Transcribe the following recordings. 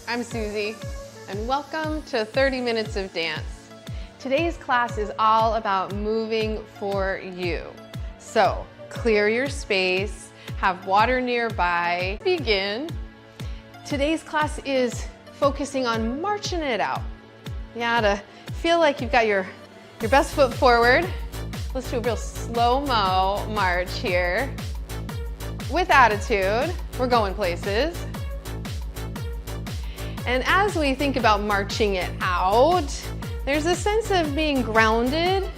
I'm Suzy, and welcome to 30 Minutes of Dance. Today's class is all about moving for you. So clear your space, have water nearby, begin. Today's class is focusing on marching it out. Yeah, to feel like you've got your best foot forward. Let's do a real slow-mo march here. With attitude, we're going places. And as we think about marching it out, there's a sense of being grounded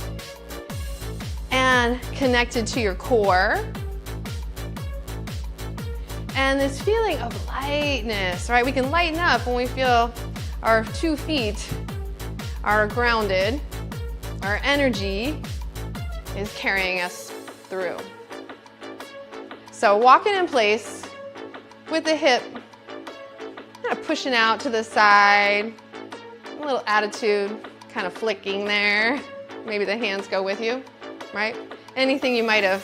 and connected to your core. And this feeling of lightness, right? We can lighten up when we feel our 2 feet are grounded. Our energy is carrying us through. So walking in place with the hip kind of pushing out to the side, a little attitude kind of flicking there. Maybe the hands go with you, right? Anything you might have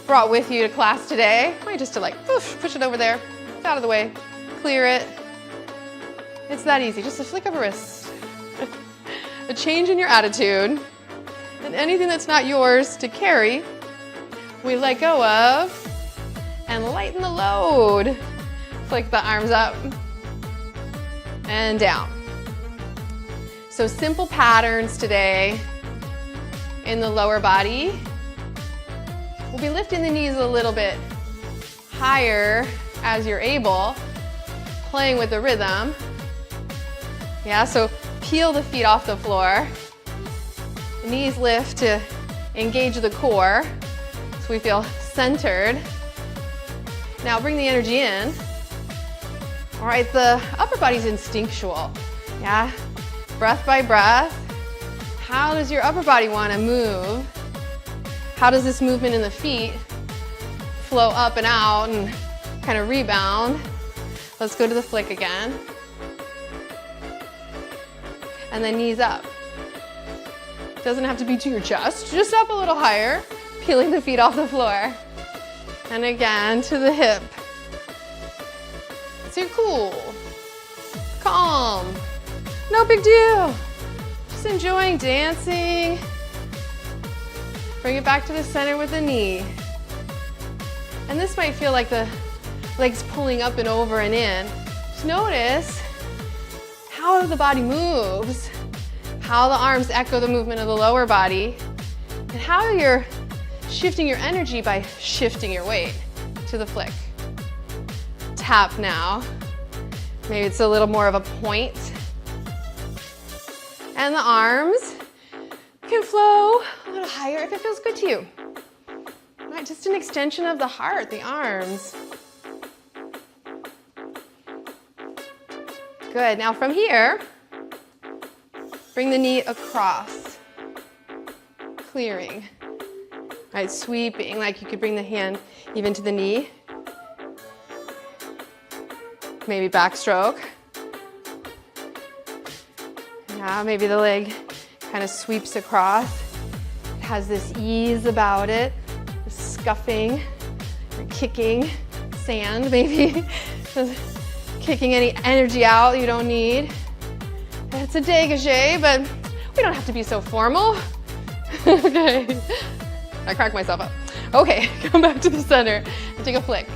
brought with you to class today, might just to like push it over there, it's out of the way, clear it. It's that easy, just a flick of a wrist. A change in your attitude, and anything that's not yours to carry, we let go of and lighten the load. Flick the arms up and down. So simple patterns today in the lower body. We'll be lifting the knees a little bit higher as you're able, playing with the rhythm. Yeah, so peel the feet off the floor. The knees lift to engage the core so we feel centered. Now bring the energy in. All right, the upper body's instinctual, yeah? Breath by breath. How does your upper body want to move? How does this movement in the feet flow up and out and kind of rebound? Let's go to the flick again. And then knees up. Doesn't have to be to your chest, just up a little higher, peeling the feet off the floor. And again, to the hip. So you're cool, calm, no big deal. Just enjoying dancing. Bring it back to the center with the knee. And this might feel like the legs pulling up and over and in. Just notice how the body moves, how the arms echo the movement of the lower body, and how you're shifting your energy by shifting your weight to the flick. Tap now. Maybe it's a little more of a point. And the arms can flow a little higher if it feels good to you. All right, just an extension of the heart, the arms. Good, now from here, bring the knee across, clearing. All right, sweeping, like you could bring the hand even to the knee. Maybe backstroke. Yeah, maybe the leg kind of sweeps across. It has this ease about it, scuffing, or kicking sand maybe. Kicking any energy out you don't need. It's a dégagé, but we don't have to be so formal. Okay, I cracked myself up. Okay, come back to the center and take a flick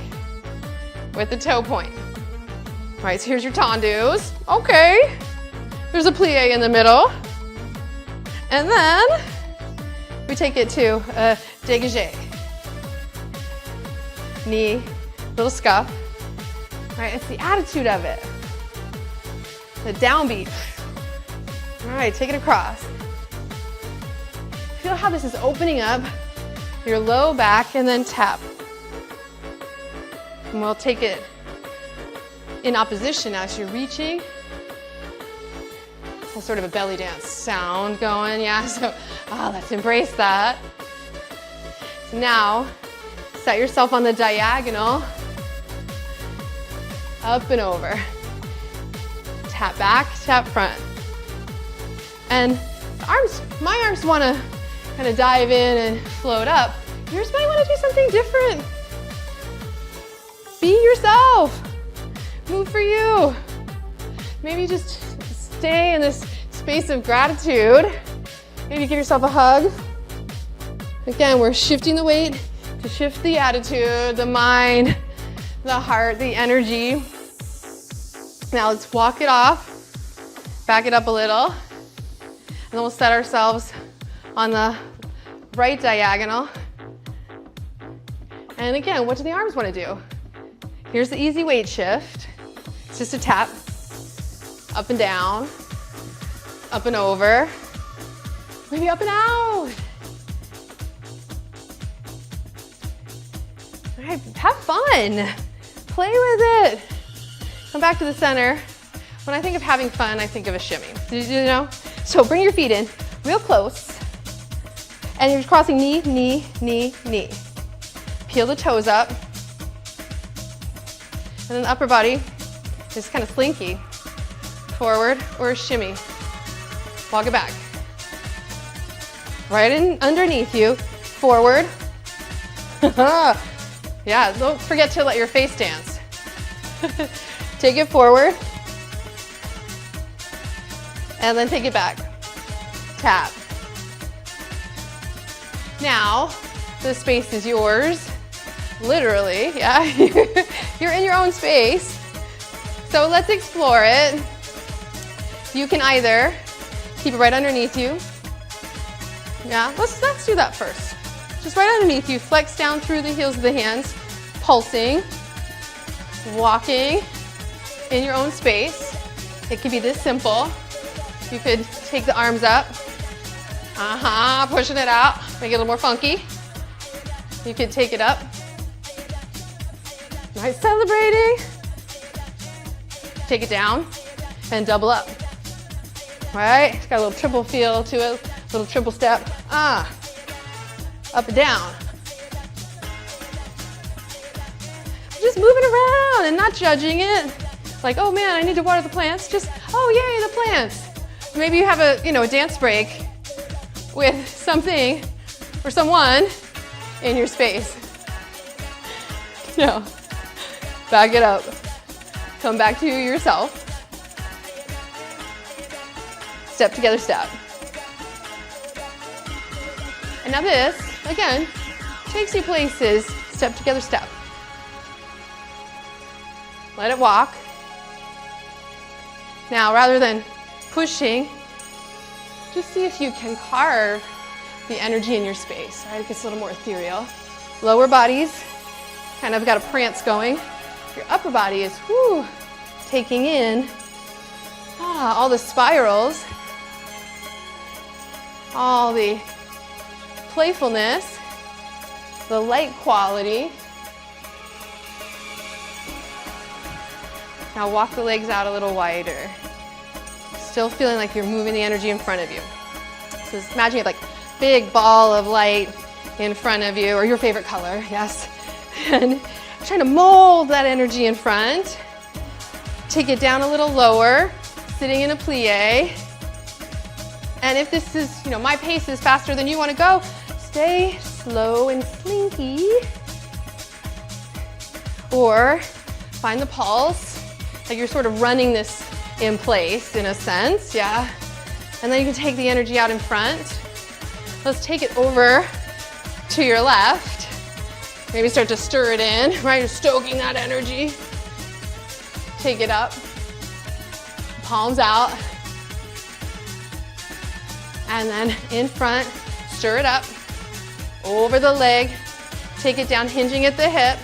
with the toe point. All right, so here's your tendus. Okay, there's a plie in the middle. And then we take it to a dégagé. Knee, little scuff. All right, it's the attitude of it. The downbeat. All right, take it across. Feel how this is opening up your low back and then tap. And we'll take it in opposition now, so you're reaching. There's sort of a belly dance sound going, yeah, so let's embrace that. So now, set yourself on the diagonal, up and over. Tap back, tap front. And my arms want to kind of dive in and float up. Yours might want to do something different. Be yourself. Move for you. maybe just stay in this space of gratitude. Maybe give yourself a hug. Again, we're shifting the weight to shift the attitude, the mind, the heart, the energy. Now let's walk it off, back it up a little, and then we'll set ourselves on the right diagonal. And again, what do the arms want to do? Here's the easy weight shift. It's just a tap, up and down, up and over, maybe up and out. All right, have fun. Play with it. Come back to the center. When I think of having fun, I think of a shimmy. Did you know? So bring your feet in real close. And you're crossing knee, knee, knee, knee. Peel the toes up. And then the upper body is kind of slinky. Forward or shimmy. Walk it back. Right in underneath you. Forward. Yeah, don't forget to let your face dance. Take it forward. And then take it back. Tap. Now, the space is yours. Literally, yeah. You're in your own space. So let's explore it. You can either keep it right underneath you. Yeah, let's do that first. Just right underneath you, flex down through the heels of the hands, pulsing, walking in your own space. It could be this simple. You could take the arms up, pushing it out, make it a little more funky. You could take it up. Nice, celebrating. Take it down and double up. All right, it's got a little triple feel to it, little triple step. Up and down. Just moving around and not judging it. Like, oh man, I need to water the plants. Just, oh yay, the plants. Maybe you have a dance break with something or someone in your space. No, back it up. Come back to yourself. Step together, step. And now this, again, takes you places. Step together, step. Let it walk. Now, rather than pushing, just see if you can carve the energy in your space, right? It gets a little more ethereal. Lower body's kind of got a prance going. Your upper body is taking in all the spirals, all the playfulness, the light quality. Now walk the legs out a little wider. Still feeling like you're moving the energy in front of you. So imagine you have like a big ball of light in front of you, or your favorite color, yes. And trying to mold that energy in front. Take it down a little lower, sitting in a plie. And if this is, my pace is faster than you want to go, stay slow and slinky. Or find the pulse, like you're sort of running this in place in a sense, yeah. And then you can take the energy out in front. Let's take it over to your left. Maybe start to stir it in, right? You're stoking that energy. Take it up, palms out. And then in front, stir it up, over the leg, take it down, hinging at the hip.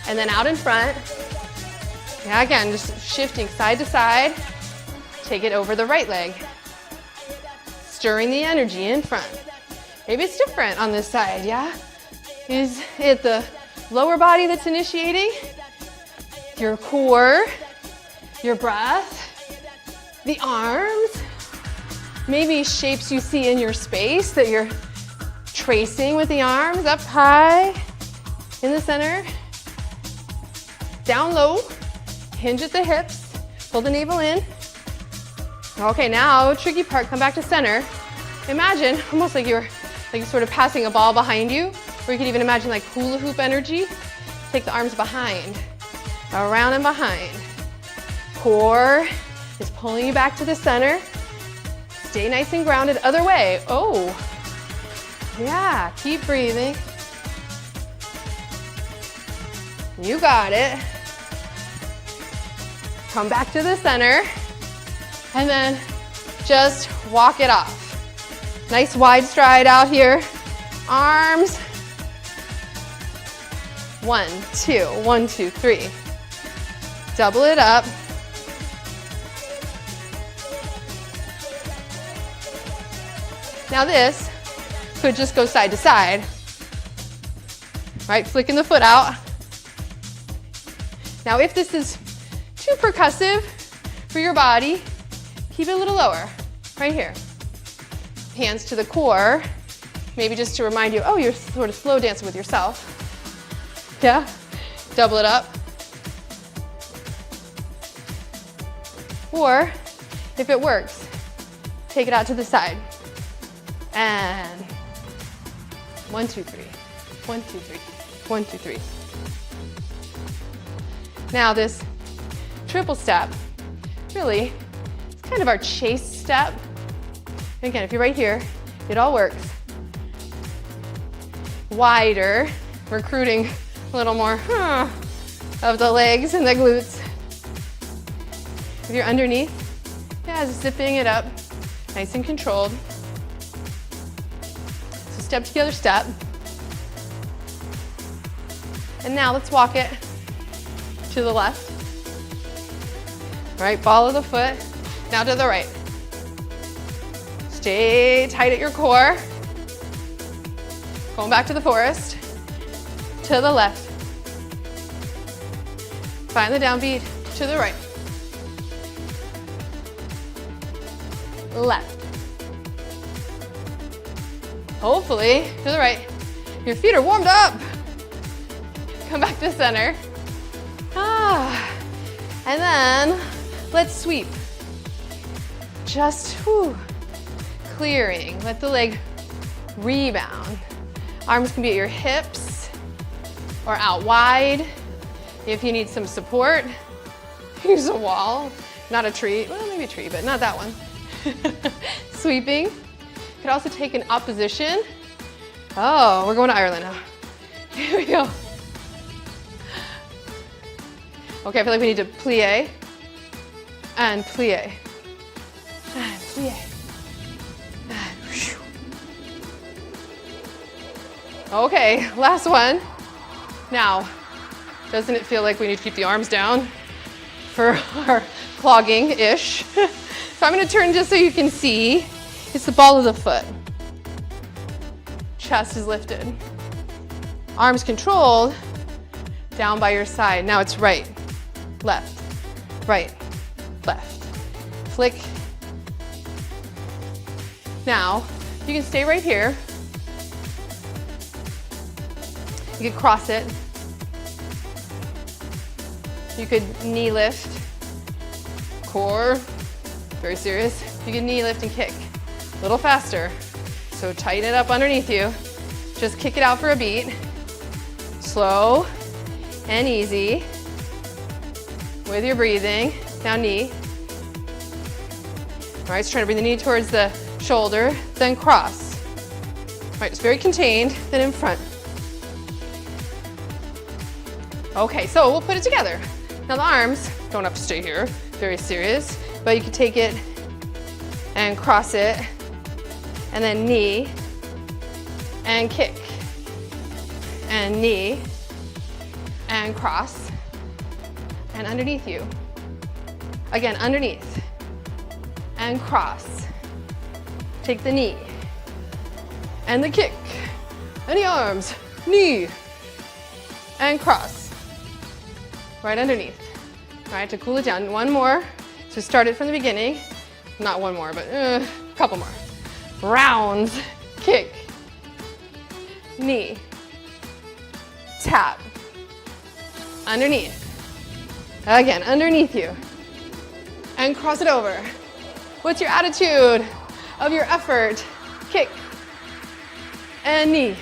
And then out in front. Yeah, again, just shifting side to side. Take it over the right leg. Stirring the energy in front. Maybe it's different on this side, yeah? Is it the lower body that's initiating? Your core, your breath, the arms, maybe shapes you see in your space that you're tracing with the arms up high in the center, down low, hinge at the hips, pull the navel in. Okay, now tricky part, come back to center. Imagine almost like you're sort of passing a ball behind you, or you could even imagine like hula hoop energy. Take the arms behind, around and behind. core is pulling you back to the center. Stay nice and grounded. Other way. Oh, yeah, keep breathing. You got it. Come back to the center and then just walk it off. Nice wide stride out here. Arms. 1, 2, 1, 2, 3. Double it up. Now this could just go side to side. Right, flicking the foot out. Now if this is too percussive for your body, keep it a little lower, right here. Hands to the core, maybe just to remind you, oh, you're sort of slow dancing with yourself. Yeah, double it up. Or, if it works, take it out to the side. And 1, 2, 3, 1, 2, 3, 1, 2, 3. Now this triple step, really, it's kind of our chase step. And again, if you're right here, it all works. Wider, recruiting a little more of the legs and the glutes. If you're underneath, yeah, zipping it up, nice and controlled. So step together, step. And now let's walk it to the left. Right, follow the foot. Now to the right. Stay tight at your core. Going back to the forest. To the left. Find the downbeat. To the right. Left. Hopefully, to the right. Your feet are warmed up. Come back to center. And then let's sweep. Just clearing. Let the leg rebound. Arms can be at your hips or out wide. If you need some support, use a wall, not a tree. Well, maybe a tree, but not that one. Sweeping. You could also take an opposition. Oh, we're going to Ireland now. Here we go. Okay, I feel like we need to plie and plie and plie. Okay, last one. Now, doesn't it feel like we need to keep the arms down for our clogging-ish? So I'm going to turn just so you can see. It's the ball of the foot. Chest is lifted. Arms controlled down by your side. Now it's right, left, right, left. Flick. Now, you can stay right here. You could cross it. You could knee lift. Core, very serious. You can knee lift and kick. A little faster. So tighten it up underneath you. Just kick it out for a beat. Slow and easy. With your breathing. Now knee. All right, so try to bring the knee towards the shoulder, then cross. All right, just very contained, then in front. Okay, so we'll put it together. Now the arms don't have to stay here, very serious, but you can take it and cross it, and then knee, and kick, and knee, and cross, and underneath you. Again, underneath, and cross. Take the knee, and the kick, and the arms, knee, and cross. Right underneath. All right, to cool it down. One more. So start it from the beginning. Not one more, but a couple more. Rounds, kick, knee, tap, underneath. Again, underneath you. And cross it over. What's your attitude of your effort? Kick, and knee,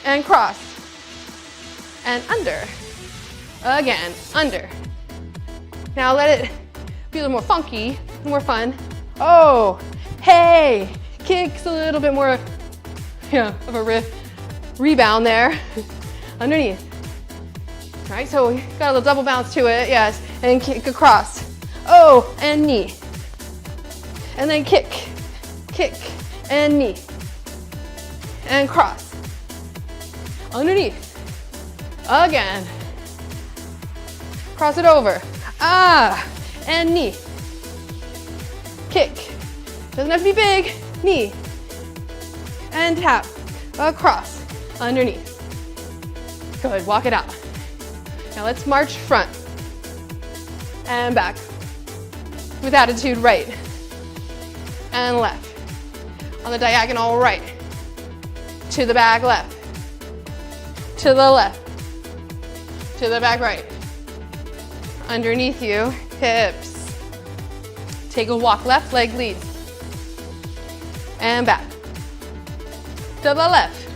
and cross, and under. Again, under, Now let it be a little more funky, more fun. Oh, hey, kicks a little bit more, of a rebound there. Underneath. All right, so we got a little double bounce to it, yes, and kick across. Oh, and knee. And then kick, and knee. And cross. Underneath. Again. Cross it over. And knee. Kick. Doesn't have to be big. Knee. And tap. Across. Underneath. Good, walk it out. Now let's march front. And back. With attitude, right. And left. On the diagonal, right. To the back, left. To the left. To the back, right. Underneath you, hips. Take a walk, left leg leads. And back. To the left.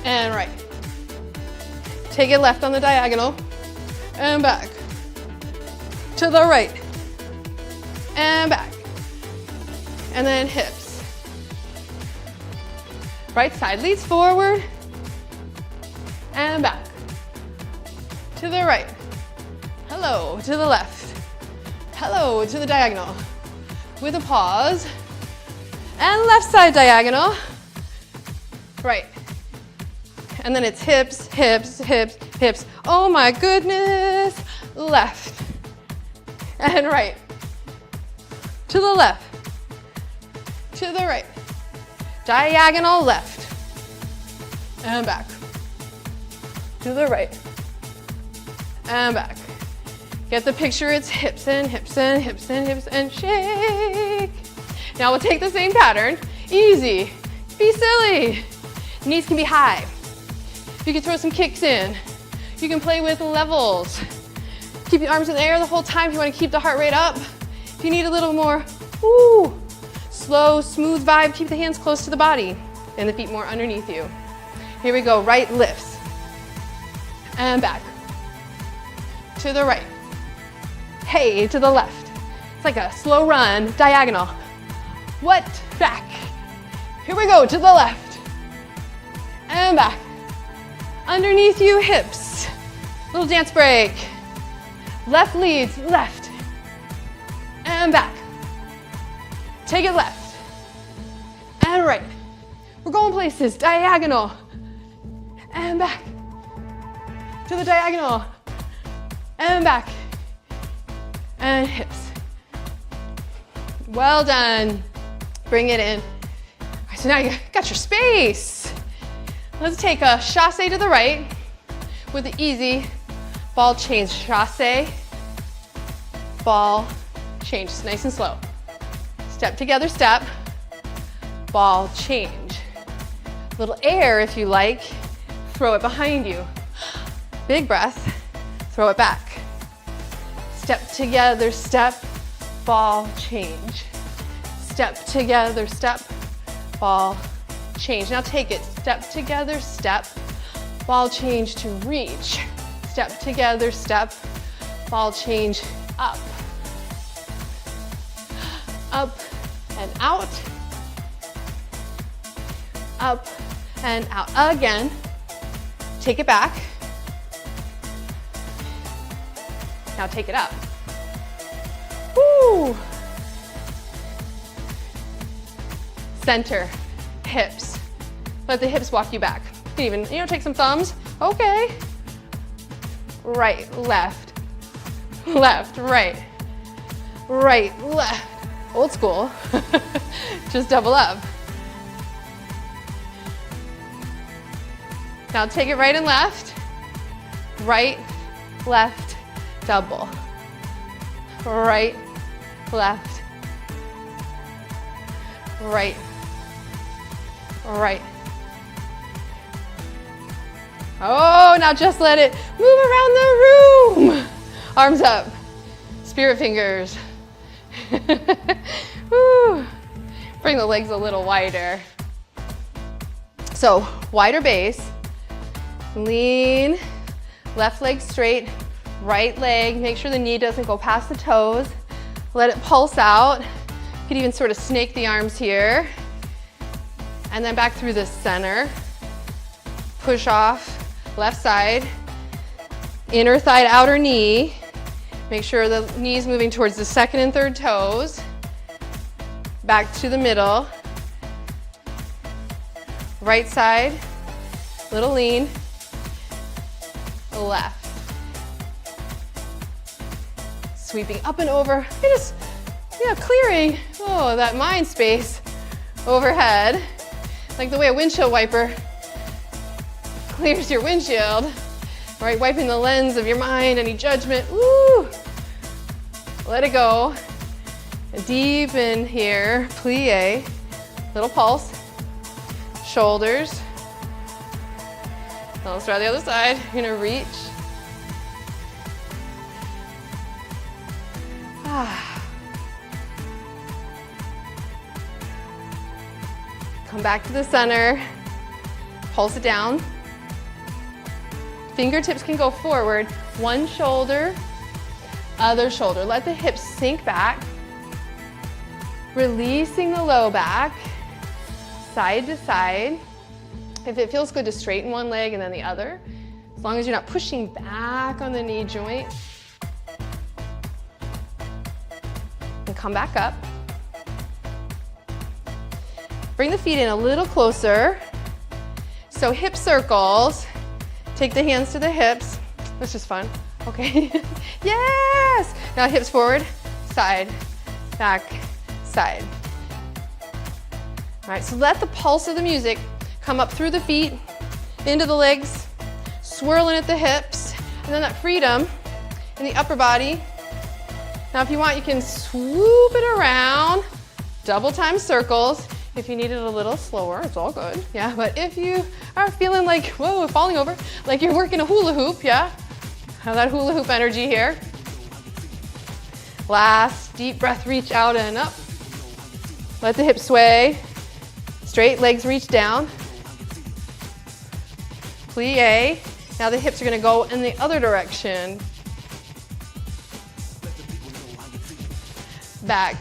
And right. Take it left on the diagonal. And back. To the right. And back. And then hips. Right side leads forward. And back. To the right. Hello, to the left. Hello, to the diagonal. With a pause. And left side diagonal. Right. And then it's hips, hips, hips, hips. Oh my goodness. Left. And right. To the left. To the right. Diagonal left. And back. To the right. And back. Get the picture, it's hips and hips and hips and hips and shake. Now we'll take the same pattern. Easy. Be silly. Knees can be high. You can throw some kicks in. You can play with levels. Keep your arms in the air the whole time if you want to keep the heart rate up. If you need a little more, slow, smooth vibe, keep the hands close to the body and the feet more underneath you. Here we go, right lifts. And back. To the right. Hey, to the left. It's like a slow run, diagonal. What? Back. Here we go, to the left. And back. Underneath you, hips. Little dance break. Left leads, left. And back. Take it left. And right. We're going places, diagonal. And back. To the diagonal. And back. And hips. Well done. Bring it in. All right, so now you got your space. Let's take a chasse to the right with the easy ball change. Chasse, ball change. It's nice and slow. Step together, step, ball change. Little air if you like. Throw it behind you. Big breath. Throw it back. Step together, step, ball change. Step together, step, ball change. Now take it. Step together, step, ball change to reach. Step together, step, ball change up. Up and out. Up and out. Again. Take it back. Now take it up. Woo! Center, hips. Let the hips walk you back. You can even, take some thumbs. Okay. Right, left, left, right, right, left. Old school. Just double up. Now take it right and left. Right, left, double. Right, left, right, right. Oh, now just let it move around the room. Arms up, spirit fingers. Woo. Bring the legs a little wider. So wider base, lean, left leg straight, Right leg, make sure the knee doesn't go past the toes. Let it pulse out. You could even sort of snake the arms here. And then back through the center. Push off, left side. Inner thigh, outer knee. Make sure the knee's moving towards the second and third toes. Back to the middle. Right side, little lean. Left. Sweeping up and over. You're just, clearing, that mind space overhead. Like the way a windshield wiper clears your windshield, right? Wiping the lens of your mind, any judgment. Woo! Let it go. Deep in here, plie. Little pulse. Shoulders. Now let's try the other side. You're gonna reach. Come back to the center. Pulse it down. Fingertips can go forward. One shoulder, other shoulder. Let the hips sink back. Releasing the low back. Side to side. If it feels good to straighten one leg and then the other, as long as you're not pushing back on the knee joint. And come back up. Bring the feet in a little closer. So hip circles. Take the hands to the hips. That's just fun. Okay. Yes! Now hips forward, side, back, side. All right, so let the pulse of the music come up through the feet, into the legs, swirling at the hips, and then that freedom in the upper body. Now if you want, you can swoop it around, double time circles. If you need it a little slower, it's all good. Yeah, but if you are feeling like, whoa, falling over, like you're working a hula hoop, yeah? Have that hula hoop energy here. Last deep breath, reach out and up. Let the hips sway. Straight legs reach down. Plie. Now the hips are gonna go in the other direction. Back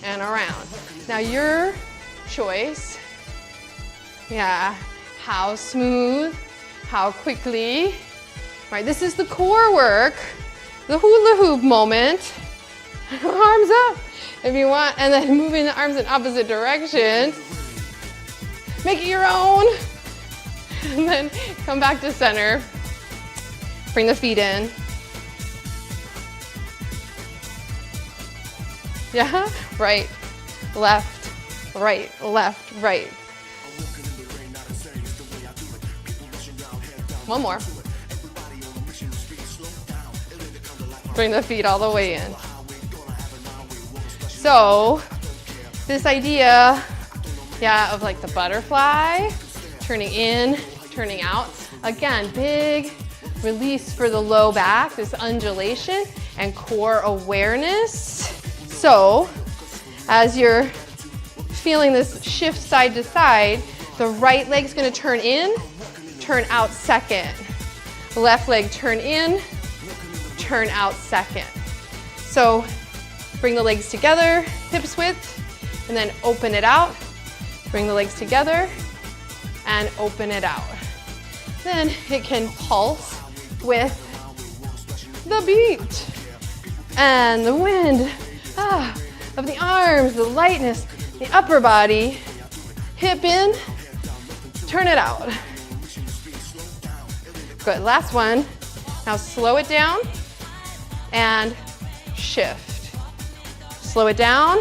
and around. Now your choice. Yeah, how smooth, how quickly. Right, this is the core work, the hula hoop moment. Arms up if you want, and then moving the arms in opposite directions. Make it your own. And then come back to center. Bring the feet in. Yeah, right, left, right, left, right. One more. Bring the feet all the way in. So, this idea, yeah, of like the butterfly, turning in, turning out. Again, big release for the low back, this undulation and core awareness. So, as you're feeling this shift side to side, the right leg's gonna turn in, turn out second. Left leg turn in, turn out second. So bring the legs together, hips width, and then open it out. Bring the legs together and open it out. Then it can pulse with the beat and the wind of the arms, the lightness, the upper body. Hip in, turn it out. Good, last one. Now slow it down and shift. Slow it down,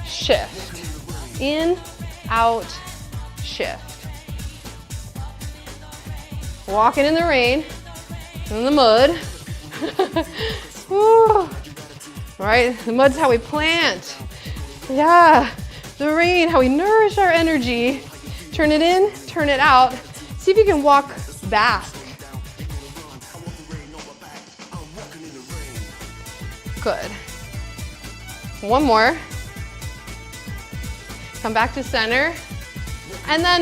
shift. In, out, shift. Walking in the rain, in the mud. Woo. Right, the mud's how we plant. Yeah, the rain, how we nourish our energy. Turn it in, turn it out. See if you can walk back. Good. One more. Come back to center. And then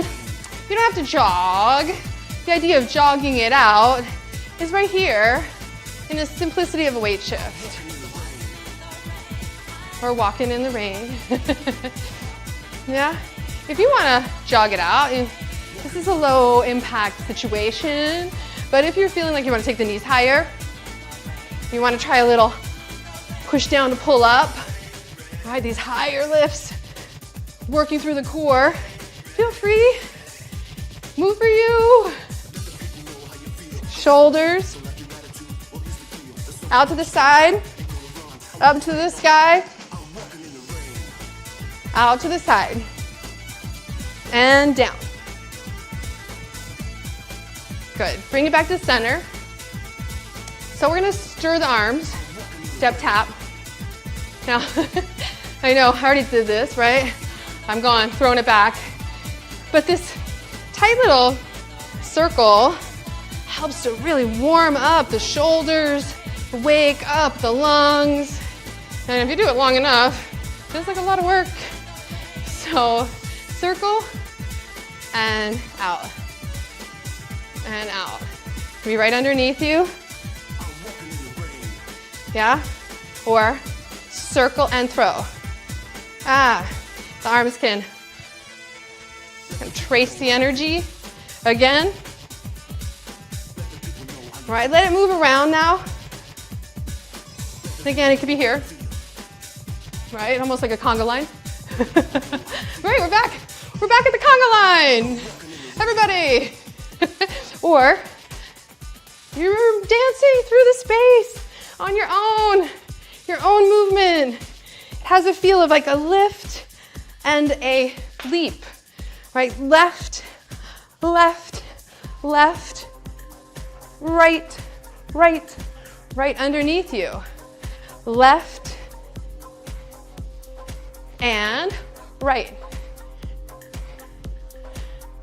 you don't have to jog. The idea of jogging it out is right here. in the simplicity of a weight shift. Or walking in the rain. Yeah? If you want to jog it out, this is a low impact situation, but if you're feeling like you want to take the knees higher, you want to try a little push down to pull up, right? These higher lifts, working through the core. Feel free. Move for you. Shoulders out to the side, up to the sky, out to the side, and down. Good. Bring it back to center. So we're going to stir the arms, step tap. Now, I know I already did this, right? I'm gone, throwing it back. But this tight little circle helps to really warm up the shoulders, wake up the lungs. And if you do it long enough, it feels like a lot of work. So circle and out and out. Be right underneath you. Yeah? Or circle and throw. The arms can trace the energy again. All right, let it move around now. And again, it could be here. Right, almost like a conga line. Right, we're back. We're back at the conga line. Everybody. Or you're dancing through the space on your own movement. It has a feel of like a lift and a leap, right? Left, left, left, right, right, right underneath you. Left and right.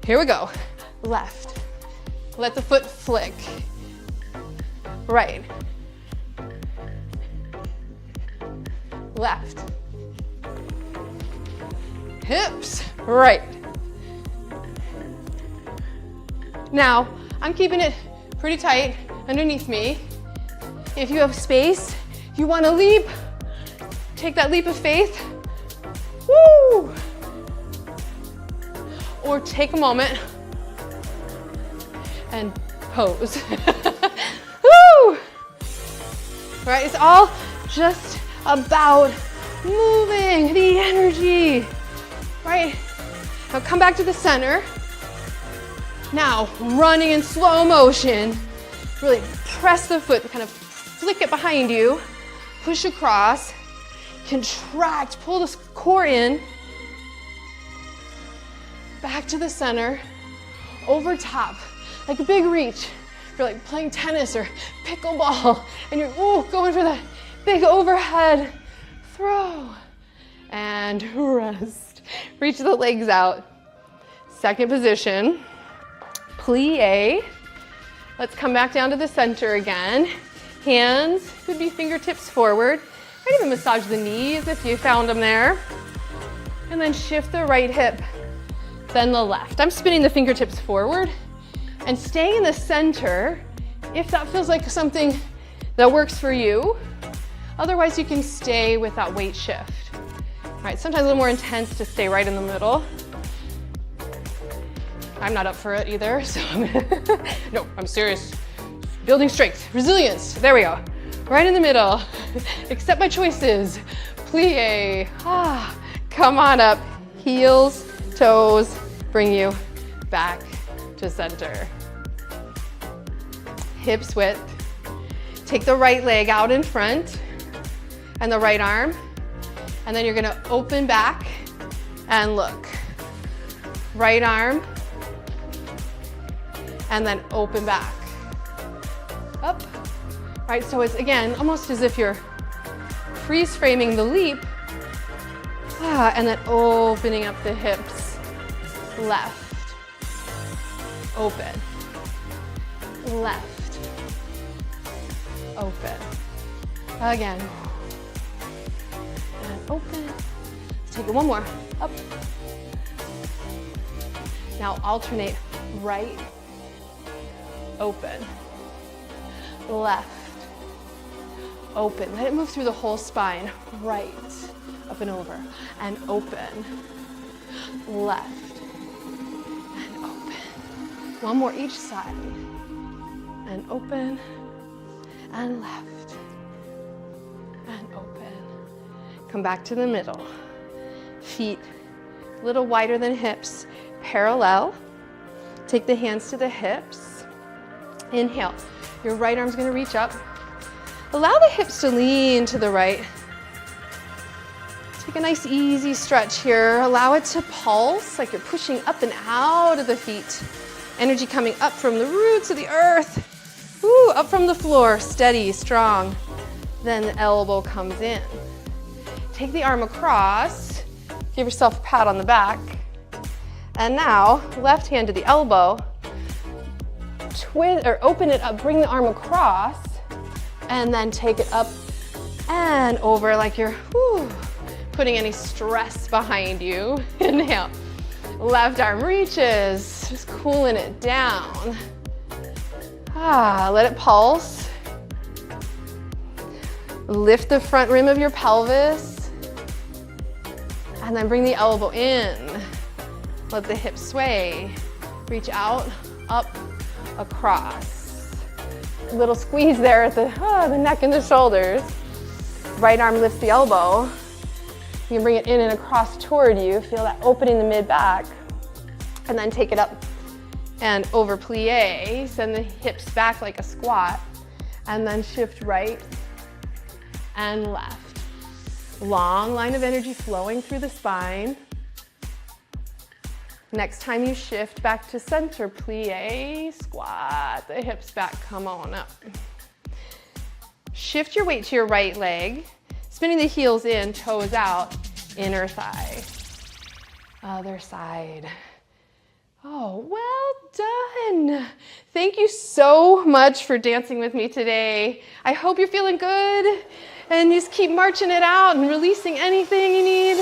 Here we go. Left. Let the foot flick. Right. Left. Hips. Right. Now, I'm keeping it pretty tight underneath me. If you have space, you want to leap, take that leap of faith. Woo! Or take a moment and pose. Woo! Right, it's all just about moving the energy. Right? Now come back to the center. Now, running in slow motion. Really press the foot, kind of flick it behind you. Push across. Contract, pull the core in. Back to the center. Over top, like a big reach. You're like playing tennis or pickleball, and you're going for that big overhead throw. And rest. Reach the legs out. Second position. Plie. Let's come back down to the center again. Hands could be fingertips forward. I'd even massage the knees if you found them there. And then shift the right hip, then the left. I'm spinning the fingertips forward and staying in the center if that feels like something that works for you. Otherwise, you can stay with that weight shift. All right, sometimes a little more intense to stay right in the middle. I'm not up for it either, so no, I'm serious. Building strength, resilience, there we go. Right in the middle. Accept my choices. Plie. Come on up. Heels, toes, bring you back to center. Hips width. Take the right leg out in front and the right arm. And then you're gonna open back and look. Right arm. And then open back. Up. Right, so it's again, almost as if you're freeze framing the leap. And then opening up the hips. Left. Open. Left. Open. Again. And open. Let's take it one more. Up. Now alternate right. Open. Left. open. Let it move through the whole spine. Right, up and over, and open. Left, and open. One more each side. And open, and left, and open. Come back to the middle. Feet a little wider than hips, parallel. Take the hands to the hips. Inhale. Your right arm's gonna reach up. Allow the hips to lean to the right. Take a nice easy stretch here. Allow it to pulse like you're pushing up and out of the feet. Energy coming up from the roots of the earth. Woo, up from the floor, steady, strong. Then the elbow comes in. Take the arm across. Give yourself a pat on the back. And now, left hand to the elbow. Twist or open it up, bring the arm across, and then take it up and over like you're putting any stress behind you. Inhale. Left arm reaches, just cooling it down. Let it pulse. Lift the front rim of your pelvis. And then bring the elbow in. Let the hips sway. Reach out, up, across. A little squeeze there at the neck and the shoulders. Right arm lifts the elbow. You can bring it in and across toward you. Feel that opening the mid-back. And then take it up and over plie. Send the hips back like a squat. And then shift right and left. Long line of energy flowing through the spine. Next time you shift back to center, plie, squat, the hips back, come on up. Shift your weight to your right leg, spinning the heels in, toes out, inner thigh. Other side. Oh, well done. Thank you so much for dancing with me today. I hope you're feeling good and just keep marching it out and releasing anything you need.